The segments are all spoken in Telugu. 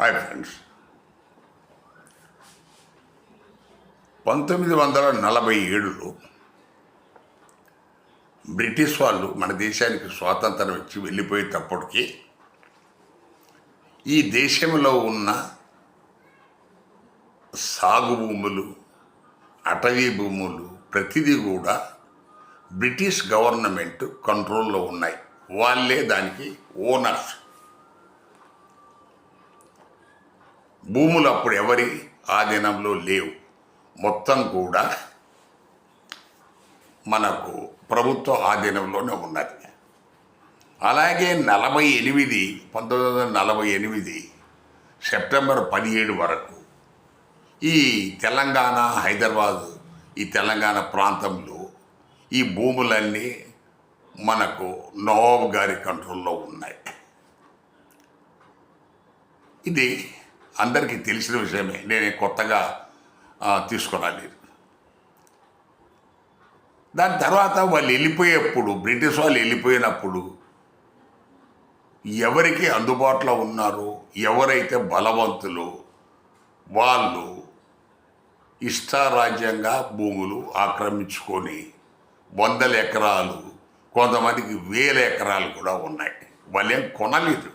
హాయ్ ఫ్రెండ్స్, 1947లో బ్రిటిష్ వాళ్ళు మన దేశానికి స్వాతంత్రం ఇచ్చి వెళ్ళిపోయేటప్పటికి ఈ దేశంలో ఉన్న సాగు భూములు, అటవీ భూములు ప్రతిదీ కూడా బ్రిటిష్ గవర్నమెంట్ కంట్రోల్లో ఉన్నాయి. వాళ్ళే దానికి ఓనర్స్. భూములు అప్పుడు ఎవరి ఆధీనంలో లేవు, మొత్తం కూడా మనకు ప్రభుత్వ ఆధీనంలోనే ఉన్నది. అలాగే 1948 సెప్టెంబర్ 17 వరకు ఈ తెలంగాణ, హైదరాబాద్, ఈ తెలంగాణ ప్రాంతంలో ఈ భూములన్నీ మనకు నవాబు గారి కంట్రోల్లో ఉన్నాయి. ఇది అందరికీ తెలిసిన విషయమే, నేను కొత్తగా తీసుకురాలేదు. దాని తర్వాత వాళ్ళు వెళ్ళిపోయేప్పుడు, బ్రిటిష్ వాళ్ళు వెళ్ళిపోయినప్పుడు ఎవరికి అందుబాటులో ఉన్నారో, ఎవరైతే బలవంతులు వాళ్ళు ఇష్టారాజ్యంగా భూములు ఆక్రమించుకొని 100 ఎకరాలు, కొంతమందికి 1000 ఎకరాలు కూడా ఉన్నాయి. వాళ్ళేం కొనలేదు.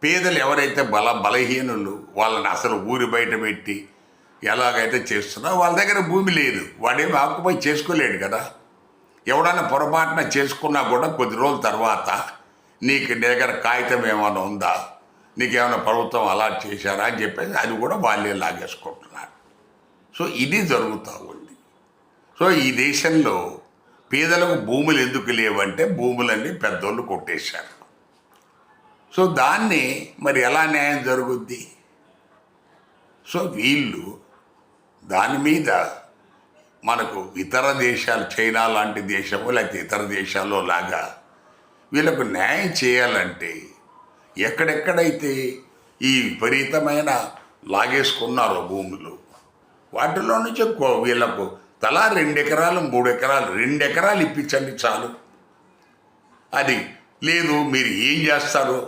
పేదలు ఎవరైతే బలహీనులు వాళ్ళని అసలు ఊరి బయట పెట్టి ఎలాగైతే చేస్తున్నారో వాళ్ళ దగ్గర భూమి లేదు, వాడేమి ఆక్యుపై చేసుకోలేడు కదా. ఎవడన్నా పొరపాటున చేసుకున్నా కూడా కొద్ది రోజుల తర్వాత నీకు దగ్గర కాగితం ఏమైనా ఉందా, నీకేమైనా ప్రభుత్వం అలాట్ చేశారా అని చెప్పేసి అది కూడా వాళ్ళే లాగేసుకుంటున్నారు. సో ఇది జరుగుతూ ఉంది. సో ఈ దేశంలో పేదలకు భూములు ఎందుకు లేవంటే భూములన్నీ పెద్దోళ్ళు కొట్టేశారు. సో దాన్ని మరి ఎలా న్యాయం జరుగుద్ది? సో వీళ్ళు దాని మీద మనకు ఇతర దేశాలు, చైనా లాంటి దేశము లేకపోతే ఇతర దేశాల్లో లాగా వీళ్ళకు న్యాయం చేయాలంటే ఎక్కడెక్కడైతే ఈ విపరీతమైన లాగేసుకున్నారో భూములు, వాటిలో నుంచి వీళ్ళకు తలా 2 ఎకరాలు 3 ఎకరాలు 2 ఎకరాలు ఇప్పించండి చాలు. అది లేదు మీరు ఏం చేస్తారో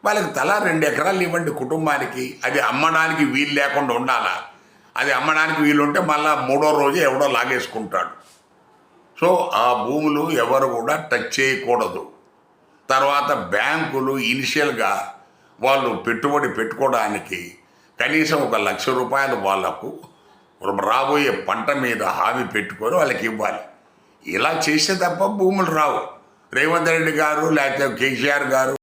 వాళ్ళకి తలా 2 ఎకరాలు ఇవ్వండి కుటుంబానికి. అది అమ్మడానికి వీలు లేకుండా ఉండాలా? అది అమ్మడానికి వీలుంటే మళ్ళీ 3వ రోజు ఎవడో లాగేసుకుంటాడు. సో ఆ భూములు ఎవరు కూడా టచ్ చేయకూడదు. తర్వాత బ్యాంకులు ఇనిషియల్గా వాళ్ళు పెట్టుబడి పెట్టుకోవడానికి కనీసం 1 లక్ష రూపాయలు వాళ్లకు రాబోయే పంట మీద హామీ పెట్టుకొని వాళ్ళకి ఇవ్వాలి. ఇలా చేస్తే తప్ప భూములు రావు. రేవంత్ రెడ్డి గారు లేకపోతే కేసీఆర్ గారు